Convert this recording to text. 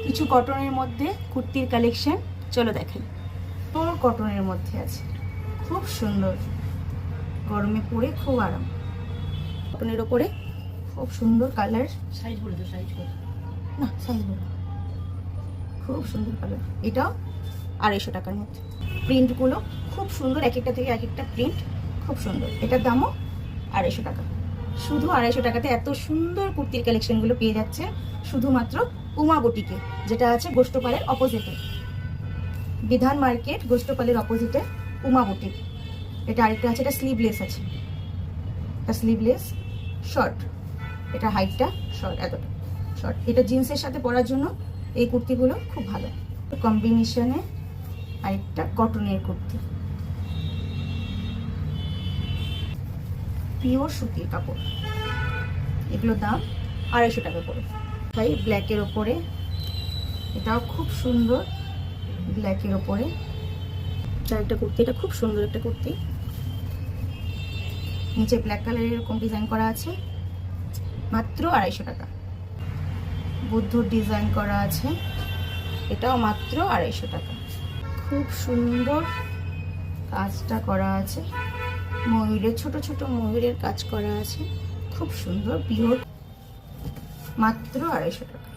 কিছু কটনের মধ্যে কুর্তির কালেকশন, চলো দেখাই। পুরো কটনের মধ্যে আছে, খুব সুন্দর, গরমে পরে খুব আরাম। কটনের ওপরে খুব সুন্দর কালার। সাইজ বলে দাও, সাইজ কত? না, সাইজ বলো। খুব সুন্দর কালার। এটাও 250 টাকার মধ্যে। প্রিন্টগুলো খুব সুন্দর, এক একটা থেকে এক একটা প্রিন্ট খুব সুন্দর। এটার দামও 250 টাকা। শুধু 250 টাকাতে এত সুন্দর কুর্তির কালেকশনগুলো পেয়ে যাচ্ছে শুধুমাত্র উমা বুটিকে, যেটা আছে গোষ্ঠপালের অপোজিটে, বিধান মার্কেট গোষ্ঠপালের অপোজিটে উমা বুটিক। এটা আরেকটা আছে, এটা স্লিভলেস আছে, এটা স্লিভলেস শর্ট, এটা হাইটটা শর্ট, এতটা শর্ট। এটা জিন্সের সাথে পরার জন্য এই কুর্তিগুলো খুব ভালো। কম্বিনেশনে আরেকটা কটনের কুর্তি, পিওর সুতির কাপড়। এগুলোর দাম 250 টাকা করে। তাই ব্ল্যাকের ওপরে, এটাও খুব সুন্দর, ব্ল্যাকের ওপরে একটা কুর্তি। এটা খুব সুন্দর একটা কুর্তি, নিচে ব্ল্যাক কালারের এরকম ডিজাইন করা আছে, মাত্র 250 টাকা। বুদ্ধর ডিজাইন করা আছে, এটাও মাত্র 250 টাকা। খুব সুন্দর কাজটা করা আছে, ময়ূরের ছোট ছোট ময়ূরের কাজ করা আছে, খুব সুন্দর, পিওর, মাত্র 250 টাকা।